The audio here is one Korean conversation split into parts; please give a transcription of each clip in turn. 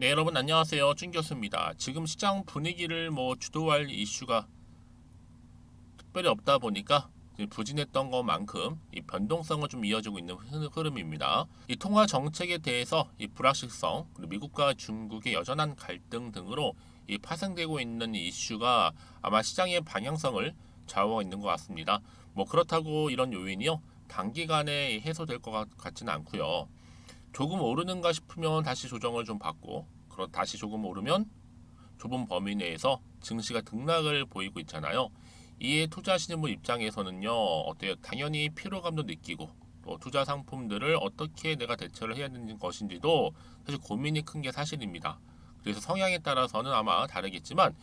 네, 여러분 안녕하세요. 준 교수입니다. 지금 시장 분위기를 주도할 이슈가 특별히 없다 보니까 이제 부진했던 것만큼 이 변동성을 좀 이어지고 있는 흐름입니다. 이 통화 정책에 대해서 이 불확실성, 그리고 미국과 중국의 여전한 갈등 등으로 이 파생되고 있는 이 이슈가 아마 시장의 방향성을 좌우하고 있는 것 같습니다. 그렇다고 이런 요인이요 단기간에 해소될 것 같지는 않고요. 조금 오르는가 싶으면 다시 조정을 좀 받고, 그럼 다시 조금 오르면 좁은 범위 내에서 증시가 등락을 보이고 있잖아요. 이에 투자하시는 분 입장에서는요, 어때요? 당연히 피로감도 느끼고, 또 투자 상품들을 어떻게 내가 대처를 해야 되는 것인지도 사실 고민이 큰 게 사실입니다. 그래서 성향에 따라서는 아마 다르겠지만,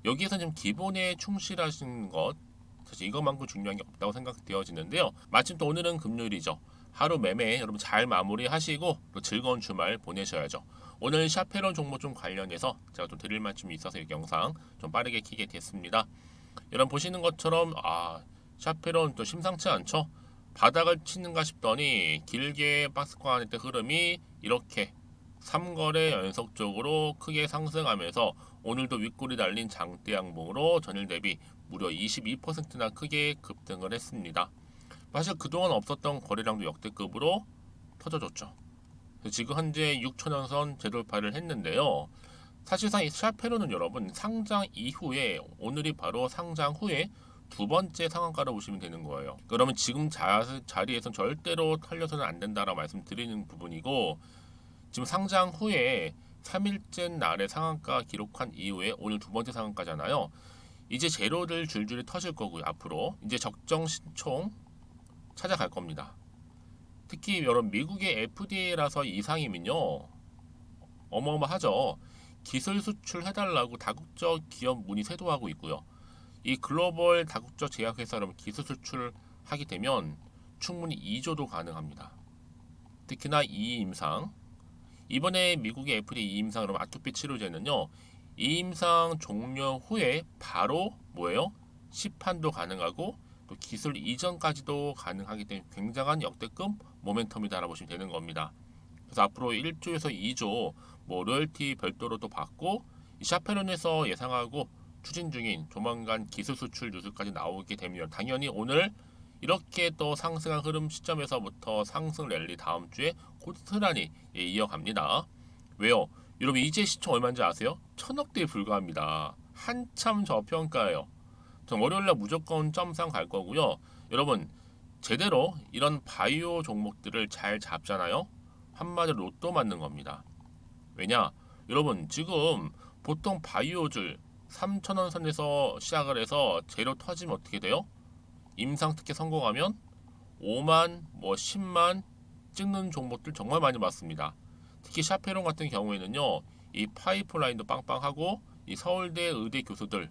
여기에서 좀 기본에 충실하시는 것, 사실 이것만큼 중요한 게 없다고 생각되어지는데요. 마침 또 오늘은 금요일이죠. 하루 매매 여러분 잘 마무리하시고 또 즐거운 주말 보내셔야죠. 오늘 샤페론 종목 좀 관련해서 제가 또 드릴 말씀이 있어서 이 영상 좀 빠르게 키게 됐습니다. 여러분 보시는 것처럼 샤페론 또 심상치 않죠? 바닥을 치는가 싶더니 길게 박스권 안에 흐름이 이렇게 3거래 연속적으로 크게 상승하면서 오늘도 윗골이 달린 장대 양봉으로 전일 대비 무려 22%나 크게 급등을 했습니다. 사실 그동안 없었던 거래량도 역대급으로 터져줬죠. 지금 현재 6천원선 재돌파를 했는데요. 사실상 이 샤페로는 여러분 상장 이후에 오늘이 바로 상장 후에 두 번째 상한가로 보시면 되는 거예요. 그러면 지금 자리에선 절대로 털려서는 안 된다라고 말씀드리는 부분이고, 지금 상장 후에 3일째 날에 상한가 기록한 이후에 오늘 두 번째 상한가잖아요. 이제 재료들 줄줄이 터질 거고요. 앞으로 이제 적정 신총 찾아갈 겁니다. 특히 여러분 미국의 FDA라서 이상이면요 어마어마하죠. 기술 수출 해달라고 다국적 기업 문의 세도하고 있고요. 이 글로벌 다국적 제약회사 여러분 기술 수출하게 되면 충분히 2조도 가능합니다. 특히나 이 임상, 이번에 미국의 FDA 임상 여러분 아토피 치료제는요 이 임상 종료 후에 바로 뭐예요? 시판도 가능하고 또 기술 이전까지도 가능하기 때문에 굉장한 역대급 모멘텀이다라고 보시면 되는 겁니다. 그래서 앞으로 1조에서 2조 로열티 별도로 또 받고 이 샤페론에서 예상하고 추진 중인 조만간 기술 수출 뉴스까지 나오게 되면 당연히 오늘 이렇게 또 상승한 흐름 시점에서부터 상승 랠리 다음 주에 고스란히 이어갑니다. 왜요? 여러분 이제 시총 얼마인지 아세요? 1,000억대에 불과합니다. 한참 저평가예요. 전 월요일날 무조건 점상 갈 거고요. 여러분 제대로 이런 바이오 종목들을 잘 잡잖아요. 한마디로 로또 맞는 겁니다. 왜냐? 여러분 지금 보통 바이오줄 3,000원 선에서 시작을 해서 재료 터지면 어떻게 돼요? 임상 특혜 성공하면 5만, 10만 찍는 종목들 정말 많이 봤습니다. 특히 샤페론 같은 경우에는요, 이 파이프라인도 빵빵하고 이 서울대 의대 교수들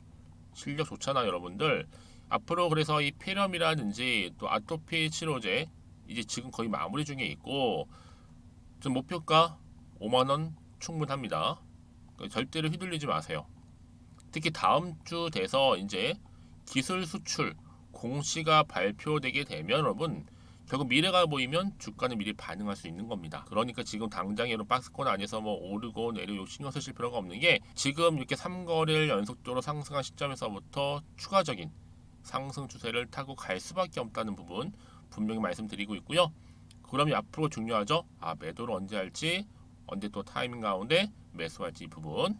실력 좋잖아요, 여러분들. 앞으로 그래서 이 폐렴이라든지 또 아토피 치료제 이제 지금 거의 마무리 중에 있고 좀 목표가 5만 원 충분합니다. 절대로 휘둘리지 마세요. 특히 다음 주 돼서 이제 기술 수출 공시가 발표되게 되면 여러분 결국 미래가 보이면 주가는 미리 반응할 수 있는 겁니다. 그러니까 지금 당장 이런 박스권 안에서 오르고 내리고 신경 쓰실 필요가 없는 게 지금 이렇게 3거래를 연속적으로 상승한 시점에서부터 추가적인 상승 추세를 타고 갈 수밖에 없다는 부분 분명히 말씀드리고 있고요. 그러면 앞으로 중요하죠. 매도를 언제 할지, 언제 또 타이밍 가운데 매수할지 이 부분.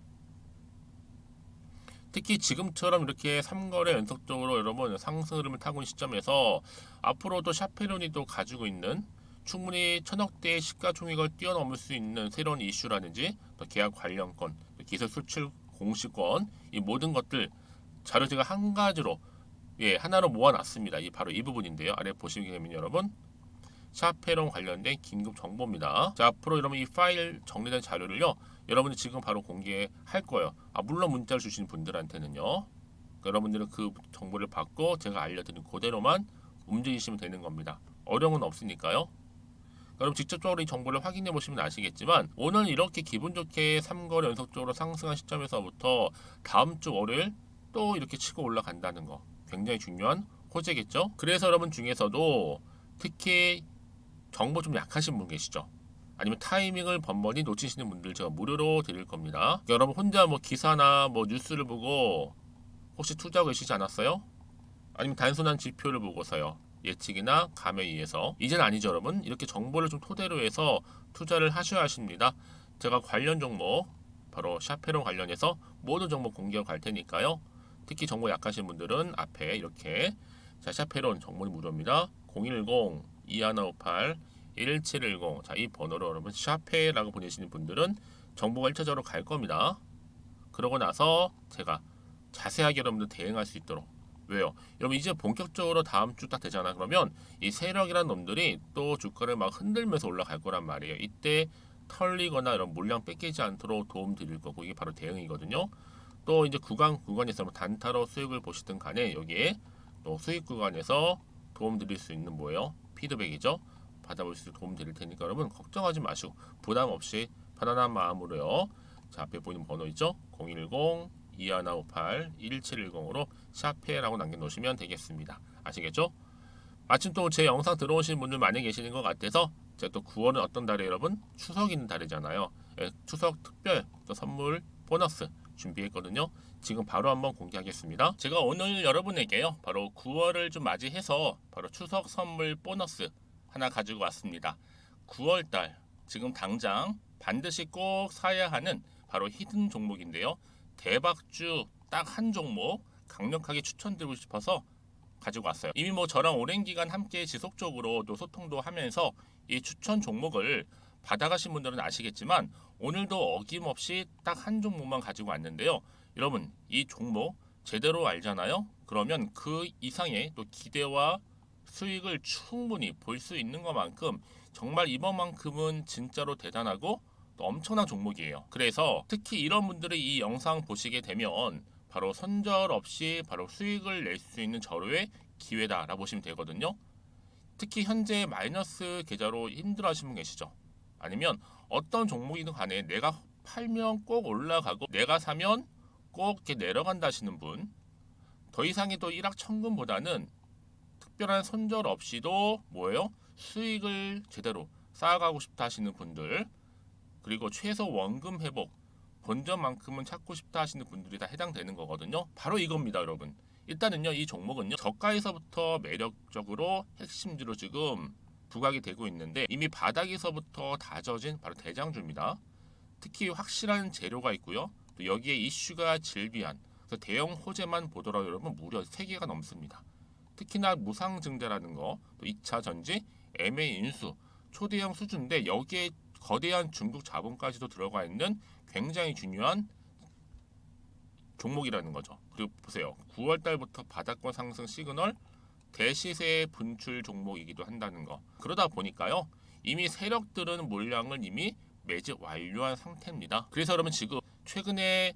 특히 지금처럼 이렇게 3거래 연속적으로 여러분 상승 흐름을 타고 있는 시점에서 앞으로도 샤페론이 또 가지고 있는 충분히 1,000억대의 시가총액을 뛰어넘을 수 있는 새로운 이슈라든지 또 계약 관련권, 기술 수출 공시권 이 모든 것들 자료 제가 한 가지로 하나로 모아놨습니다. 바로 이 부분인데요. 아래 보시게 되면 여러분 샤페론 관련된 긴급 정보입니다. 자, 앞으로 여러분 이 파일 정리된 자료를요 여러분이 지금 바로 공개할 거예요. 물론 문자를 주신 분들한테는요. 그러니까 여러분들은 그 정보를 받고 제가 알려드린 그대로만 움직이시면 되는 겁니다. 어려운 건 없으니까요. 여러분 직접적으로 이 정보를 확인해 보시면 아시겠지만 오늘 이렇게 기분 좋게 3거래 연속적으로 상승한 시점에서부터 다음 주 월요일 또 이렇게 치고 올라간다는 거 굉장히 중요한 호재겠죠. 그래서 여러분 중에서도 특히 정보 좀 약하신 분 계시죠. 아니면 타이밍을 번번이 놓치시는 분들 제가 무료로 드릴 겁니다. 여러분 혼자 뭐 기사나 뭐 뉴스를 보고 혹시 투자하고 계시지 않았어요? 아니면 단순한 지표를 보고서요. 예측이나 감에 의해서. 이제는 아니죠, 여러분. 이렇게 정보를 좀 토대로 해서 투자를 하셔야 하십니다. 제가 관련 종목, 바로 샤페론 관련해서 모든 정보 공개하고 갈 테니까요. 특히 정보 약하신 분들은 앞에 이렇게 자, 샤페론 정보는 무료입니다. 010-2158-1710. 자, 이 번호로 여러분 샤페라고 보내시는 분들은 정보가 1차적으로 갈 겁니다. 그러고 나서 제가 자세하게 여러분들 대응할 수 있도록. 왜요? 여러분 이제 본격적으로 다음 주 딱 되잖아. 그러면 이 세력이란 놈들이 또 주가를 막 흔들면서 올라갈 거란 말이에요. 이때 털리거나 이런 물량 뺏기지 않도록 도움 드릴 거고, 이게 바로 대응이거든요. 또 이제 구간에서 뭐 단타로 수익을 보시든 간에 여기에 또 수익 구간에서 도움 드릴 수 있는 뭐예요? 피드백이죠. 받아볼 수 있도록 도움 드릴 테니까 여러분 걱정하지 마시고 부담 없이 편안한 마음으로요. 자, 앞에 보이는 번호 있죠? 010-2158-1710으로 샤페라고 남겨놓으시면 되겠습니다. 아시겠죠? 마침 또 제 영상 들어오신 분들 많이 계시는 것 같아서 제가 또 9월은 어떤 달이에요, 여러분? 추석 있는 달이잖아요. 예, 추석 특별 또 선물 보너스 준비했거든요. 지금 바로 한번 공개하겠습니다. 제가 오늘 여러분에게요, 바로 9월을 좀 맞이해서 바로 추석 선물 보너스 하나 가지고 왔습니다. 9월달 지금 당장 반드시 꼭 사야 하는 바로 히든 종목인데요. 대박주 딱 한 종목 강력하게 추천드리고 싶어서 가지고 왔어요. 이미 뭐 저랑 오랜 기간 함께 지속적으로 또 소통도 하면서 이 추천 종목을 받아가신 분들은 아시겠지만 오늘도 어김없이 딱 한 종목만 가지고 왔는데요. 여러분 이 종목 제대로 알잖아요. 그러면 그 이상의 또 기대와 수익을 충분히 볼 수 있는 것만큼 정말 이번만큼은 진짜로 대단하고 또 엄청난 종목이에요. 그래서 특히 이런 분들이 이 영상 보시게 되면 바로 손절 없이 바로 수익을 낼 수 있는 절호의 기회다라고 보시면 되거든요. 특히 현재 마이너스 계좌로 힘들어하시는 분 계시죠? 아니면 어떤 종목이든 간에 내가 팔면 꼭 올라가고 내가 사면 꼭 이렇게 내려간다 하시는 분, 더 이상의 또 일확천금보다는 특별한 손절 없이도 뭐예요? 수익을 제대로 쌓아가고 싶다 하시는 분들, 그리고 최소 원금 회복 본전만큼은 찾고 싶다 하시는 분들이 다 해당되는 거거든요. 바로 이겁니다, 여러분. 일단은요, 이 종목은요, 저가에서부터 매력적으로 핵심주로 지금 부각이 되고 있는데 이미 바닥에서부터 다져진 바로 대장주입니다. 특히 확실한 재료가 있고요. 또 여기에 이슈가 질비한, 그래서 대형 호재만 보더라도 여러분 무려 3개가 넘습니다. 특히나 무상증자라는 거, 또 2차 전지, MA 인수, 초대형 수주인데 여기에 거대한 중국 자본까지도 들어가 있는 굉장히 중요한 종목이라는 거죠. 그리고 보세요. 9월 달부터 바닥권 상승 시그널, 대시세 분출 종목이기도 한다는 거. 그러다 보니까요. 이미 세력들은 물량을 이미 매집 완료한 상태입니다. 그래서 여러분 지금 최근에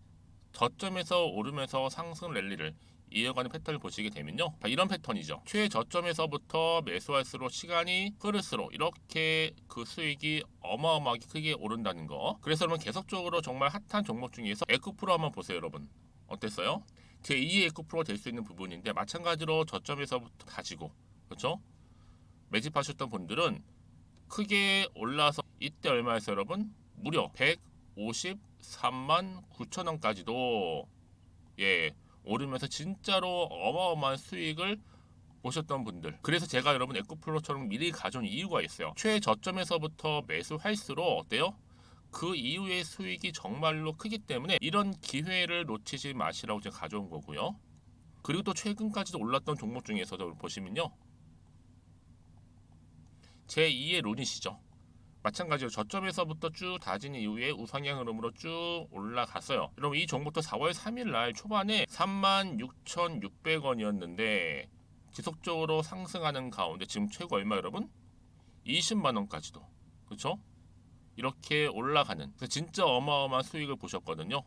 저점에서 오르면서 상승 랠리를 이어가는 패턴을 보시게 되면요. 이런 패턴이죠. 최저점에서부터 매수할수록 시간이 흐를수록 이렇게 그 수익이 어마어마하게 크게 오른다는 거. 그래서 여러분 계속적으로 정말 핫한 종목 중에서 에코프로 한번 보세요, 여러분. 어땠어요? 제2의 에코프로가 될 수 있는 부분인데 마찬가지로 저점에서부터 다지고, 그렇죠? 매집하셨던 분들은 크게 올라서 이때 얼마였어요, 여러분? 무려 153만 9천 원까지도 오르면서 진짜로 어마어마한 수익을 보셨던 분들. 그래서 제가 여러분 에코플로처럼 미리 가져온 이유가 있어요. 최저점에서부터 매수할수록 어때요? 그 이후의 수익이 정말로 크기 때문에 이런 기회를 놓치지 마시라고 제가 가져온 거고요. 그리고 또 최근까지도 올랐던 종목 중에서도 보시면요. 제2의 룬이시죠. 마찬가지로 저점에서부터 쭉 다진 이후에 우상향 흐름으로 쭉 올라갔어요. 여러분 이 종목도 4월 3일 날 초반에 36,600원이었는데 지속적으로 상승하는 가운데 지금 최고 얼마 여러분? 20만 원까지도. 그렇죠? 이렇게 올라가는, 그래서 진짜 어마어마한 수익을 보셨거든요.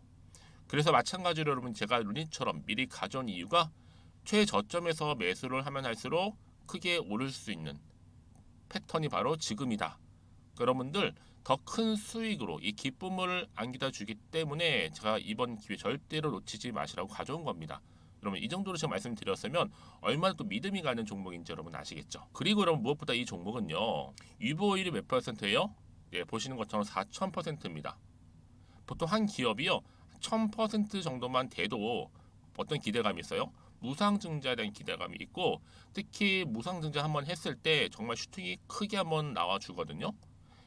그래서 마찬가지로 여러분 제가 루닛처럼 미리 가져온 이유가 최저점에서 매수를 하면 할수록 크게 오를 수 있는 패턴이 바로 지금이다. 여러분들 더 큰 수익으로 이 기쁨을 안겨다 주기 때문에 제가 이번 기회 절대로 놓치지 마시라고 가져온 겁니다. 여러분 이 정도로 제가 말씀드렸으면 얼마나 또 믿음이 가는 종목인지 여러분 아시겠죠? 그리고 여러분 무엇보다 이 종목은요, 유보율이 몇 %예요? 예, 보시는 것처럼 4,000%입니다. 보통 한 기업이요 1,000% 정도만 돼도 어떤 기대감이 있어요? 무상증자에 대한 기대감이 있고, 특히 무상증자 한번 했을 때 정말 슈팅이 크게 한번 나와주거든요.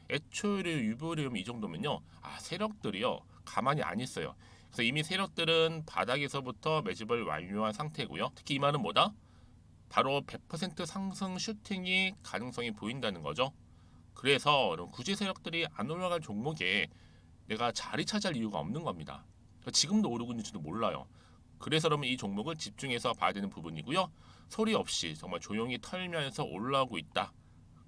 애초에 유보리움 이 정도면요, 세력들이요 가만히 안 있어요. 그래서 이미 세력들은 바닥에서부터 매집을 완료한 상태고요. 특히 이 말은 뭐다? 바로 100% 상승 슈팅이 가능성이 보인다는 거죠. 그래서 굳이 세력들이 안 올라갈 종목에 내가 자리 차지할 이유가 없는 겁니다. 지금도 오르고 있는지도 몰라요. 그래서 그러면 이 종목을 집중해서 봐야 되는 부분이고요. 소리 없이 정말 조용히 털면서 올라오고 있다.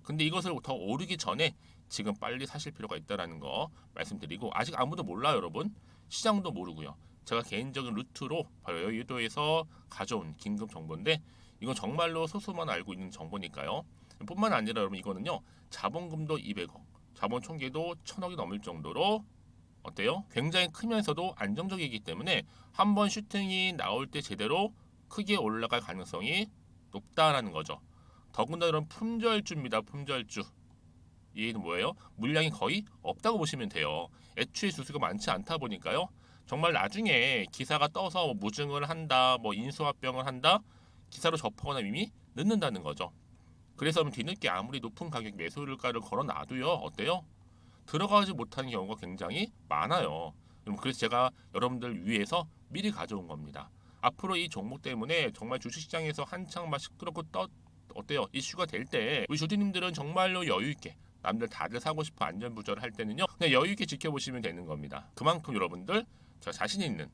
근데 이것을 더 오르기 전에 지금 빨리 사실 필요가 있다는 거 말씀드리고, 아직 아무도 몰라요, 여러분. 시장도 모르고요. 제가 개인적인 루트로 바로 여의도에서 가져온 긴급 정보인데, 이건 정말로 소수만 알고 있는 정보니까요. 뿐만 아니라 여러분, 이거는요 자본금도 200억, 자본 총계도 1,000억이 넘을 정도로 어때요? 굉장히 크면서도 안정적이기 때문에 한번 슈팅이 나올 때 제대로 크게 올라갈 가능성이 높다라는 거죠. 더군다나 이런 품절주입니다. 품절주. 얘는 뭐예요? 물량이 거의 없다고 보시면 돼요. 애초에 수수가 많지 않다 보니까요. 정말 나중에 기사가 떠서 뭐 무증을 한다, 뭐 인수합병을 한다, 기사로 접하거나 이미 늦는다는 거죠. 그래서 뒤늦게 아무리 높은 가격 매수가를 걸어 놔도요, 어때요? 들어가지 못하는 경우가 굉장히 많아요. 그래서 제가 여러분들 위해서 미리 가져온 겁니다. 앞으로 이 종목 때문에 정말 주식시장에서 한창 막 시끄럽고 어때요? 이슈가 될 때 우리 주주님들은 정말로 여유 있게, 남들 다들 사고 싶어 안전부절 할 때는요 그냥 여유 있게 지켜보시면 되는 겁니다. 그만큼 여러분들 저 자신 있는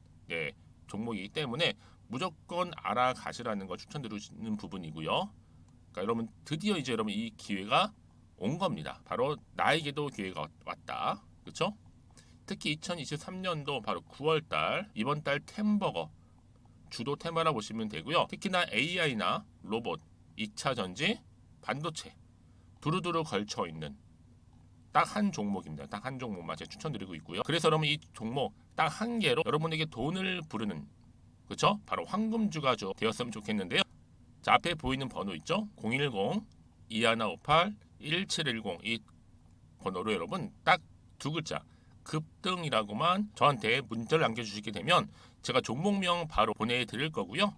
종목이기 때문에 무조건 알아가시라는 거 추천드리는 부분이고요. 그러니까 여러분 드디어 이제 여러분 이 기회가 온 겁니다. 바로 나에게도 기회가 왔다. 그렇죠? 특히 2023년도 바로 9월달, 이번 달 템버거 주도 테마라 보시면 되고요. 특히나 AI나 로봇, 2차 전지, 반도체 두루두루 걸쳐 있는 딱 한 종목입니다. 딱 한 종목만 제가 추천드리고 있고요. 그래서 여러분 이 종목 딱 한 개로 여러분에게 돈을 부르는, 그렇죠? 바로 황금주가 되었으면 좋겠는데요. 자, 앞에 보이는 번호 있죠? 010-2158-1710 이 번호로 여러분 딱 두 글자 급등이라고만 저한테 문자를 남겨주시게 되면 제가 종목명 바로 보내드릴 거고요.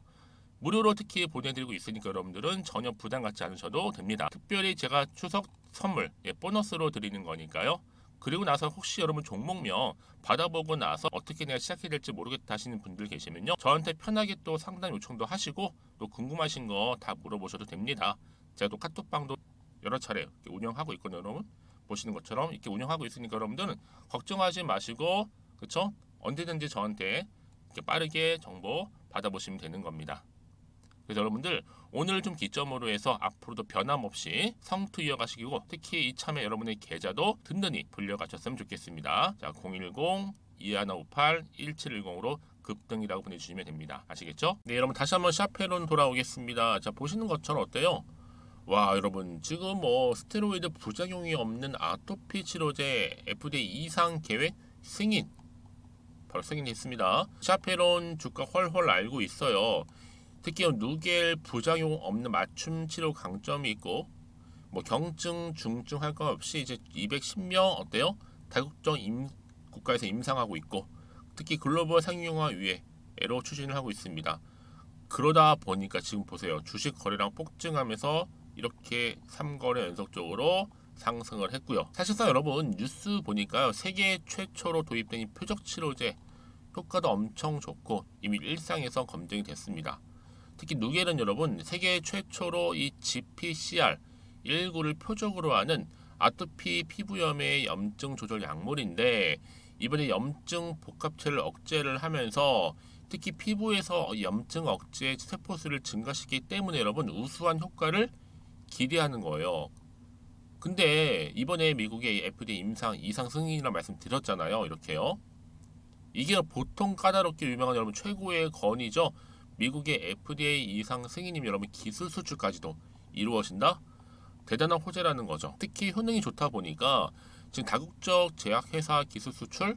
무료로 특히 보내드리고 있으니까 여러분들은 전혀 부담 갖지 않으셔도 됩니다. 특별히 제가 추석 선물 보너스로 드리는 거니까요. 그리고 나서 혹시 여러분 종목명 받아보고 나서 어떻게 내가 시작해야 될지 모르겠다 하시는 분들 계시면요, 저한테 편하게 또 상담 요청도 하시고 또 궁금하신 거 다 물어보셔도 됩니다. 제가 또 카톡방도 여러 차례 운영하고 있거든요. 여러분 보시는 것처럼 이렇게 운영하고 있으니까 여러분들은 걱정하지 마시고, 그렇죠? 언제든지 저한테 이렇게 빠르게 정보 받아보시면 되는 겁니다. 그래서 여러분들 오늘 좀 기점으로 해서 앞으로도 변함없이 성투 이어가시고, 특히 이참에 여러분의 계좌도 든든히 불려가셨으면 좋겠습니다. 자, 010-2158-1710으로 급등이라고 보내주시면 됩니다. 아시겠죠? 네, 여러분 다시 한번 샤페론 돌아오겠습니다. 자, 보시는 것처럼 어때요? 와, 여러분 지금 뭐 스테로이드 부작용이 없는 아토피 치료제 FDA 이상 계획 승인, 바로 승인했습니다. 샤페론 주가 헐헐 알고 있어요. 특히 누겔 부작용 없는 맞춤 치료 강점이 있고, 뭐 경증, 중증 할 것 없이 이제 210명 어때요? 다국적 국가에서 임상하고 있고, 특히 글로벌 상용화 위에로 추진을 하고 있습니다. 그러다 보니까 지금 보세요. 주식 거래량 폭증하면서 이렇게 3거래 연속적으로 상승을 했고요. 사실상 여러분 뉴스 보니까요, 세계 최초로 도입된 이 표적 치료제 효과도 엄청 좋고 이미 일상에서 검증이 됐습니다. 특히 누겔은 여러분 세계 최초로 이 GPCR19를 표적으로 하는 아토피 피부염의 염증 조절 약물인데, 이번에 염증 복합체를 억제를 하면서 특히 피부에서 염증 억제 세포수를 증가시키기 때문에 여러분 우수한 효과를 기대하는 거예요. 근데 이번에 미국의 FDA 이상 승인이라는 말씀 드렸잖아요. 이렇게요. 이게 보통 까다롭게 유명한 여러분 최고의 건의죠. 미국의 FDA 이상 승인이면 여러분 기술 수출까지도 이루어진다? 대단한 호재라는 거죠. 특히 효능이 좋다 보니까 지금 다국적 제약회사 기술 수출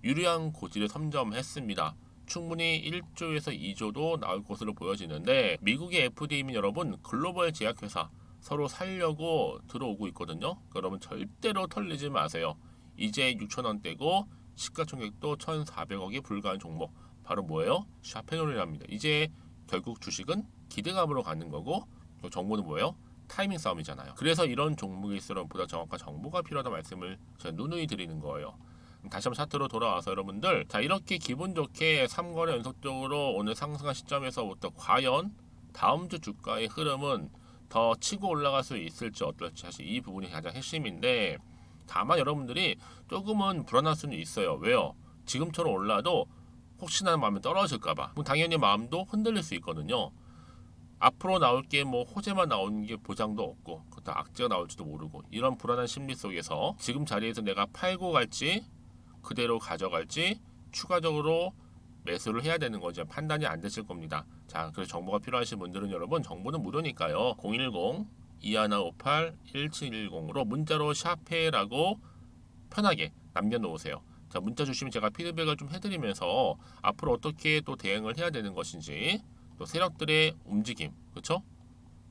유리한 고지를 선점했습니다. 충분히 1조에서 2조도 나올 것으로 보여지는데, 미국의 FDA면 여러분 글로벌 제약회사 서로 살려고 들어오고 있거든요. 여러분 절대로 털리지 마세요. 이제 6,000원대고 시가총액도 1,400억에 불과한 종목 바로 뭐예요? 샤페놀이랍니다. 이제 결국 주식은 기대감으로 가는 거고 정보는 뭐예요? 타이밍 싸움이잖아요. 그래서 이런 종목일수록 보다 정확한 정보가 필요하다 말씀을 제가 누누이 드리는 거예요. 다시 한번 차트로 돌아와서 여러분들, 자 이렇게 기분 좋게 3거래 연속적으로 오늘 상승한 시점에서부터 과연 다음 주 주가의 흐름은 더 치고 올라갈 수 있을지 어떨지, 사실 이 부분이 가장 핵심인데, 다만 여러분들이 조금은 불안할 수는 있어요. 왜요? 지금처럼 올라도 혹시나 마음이 떨어질까봐, 그럼 당연히 마음도 흔들릴 수 있거든요. 앞으로 나올 게 뭐 호재만 나오는 게 보장도 없고, 그것도 악재가 나올지도 모르고, 이런 불안한 심리 속에서 지금 자리에서 내가 팔고 갈지 그대로 가져갈지 추가적으로 매수를 해야 되는 거죠. 판단이 안 되실 겁니다. 자, 그래서 정보가 필요하신 분들은 여러분, 정보는 무료니까요. 010-2158-1710으로 문자로 샤페라고 편하게 남겨놓으세요. 자, 문자 주시면 제가 피드백을 좀 해드리면서 앞으로 어떻게 또 대응을 해야 되는 것인지, 또 세력들의 움직임, 그렇죠?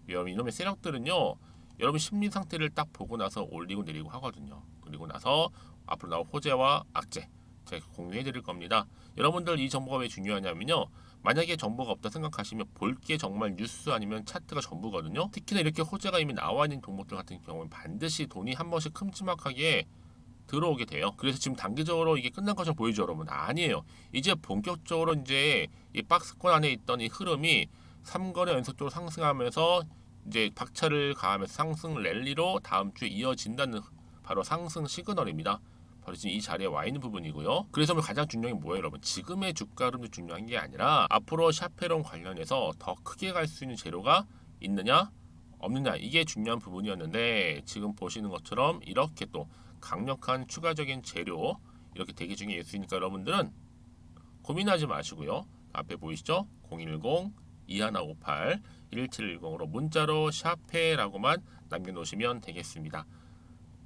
여러분, 이놈의 세력들은요, 여러분 심리 상태를 딱 보고 나서 올리고 내리고 하거든요. 그리고 나서 앞으로 나올 호재와 악재 제가 공유해 드릴 겁니다. 여러분들 이 정보가 왜 중요하냐면요, 만약에 정보가 없다 생각하시면 볼 게 정말 뉴스 아니면 차트가 전부거든요. 특히나 이렇게 호재가 이미 나와 있는 종목들 같은 경우는 반드시 돈이 한 번씩 큼지막하게 들어오게 돼요. 그래서 지금 단기적으로 이게 끝난 것처럼 보이죠, 여러분? 아니에요. 이제 본격적으로 이제 이 박스권 안에 있던 이 흐름이 3거래 연속적으로 상승하면서 이제 박차를 가하면서 상승 랠리로 다음 주에 이어진다는 바로 상승 시그널입니다. 바로 지금 이 자리에 와 있는 부분이고요. 그래서 가장 중요한 게 뭐예요, 여러분? 지금의 주가 흐름도 중요한 게 아니라 앞으로 샤페론 관련해서 더 크게 갈 수 있는 재료가 있느냐 없느냐, 이게 중요한 부분이었는데, 지금 보시는 것처럼 이렇게 또 강력한 추가적인 재료 이렇게 대기 중에 있으니까 여러분들은 고민하지 마시고요. 앞에 보이시죠? 010-2158-1710으로 문자로 샤페라고만 남겨놓으시면 되겠습니다.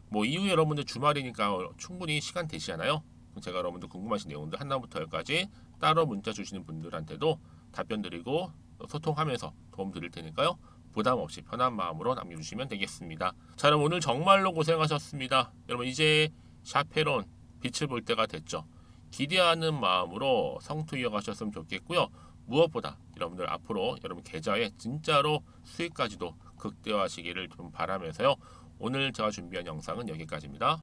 뭐 이후에 여러분들 주말이니까 충분히 시간 되시잖아요. 제가 여러분들 궁금하신 내용들 하나부터 열까지 따로 문자 주시는 분들한테도 답변 드리고 소통하면서 도움 드릴 테니까요. 부담 없이 편한 마음으로 남겨주시면 되겠습니다. 자, 여러분 오늘 정말로 고생하셨습니다. 여러분 이제 샤페론 빛을 볼 때가 됐죠. 기대하는 마음으로 성투 이어가셨으면 좋겠고요. 무엇보다 여러분들 앞으로 여러분 계좌에 진짜로 수익까지도 극대화하시기를 좀 바라면서요. 오늘 제가 준비한 영상은 여기까지입니다.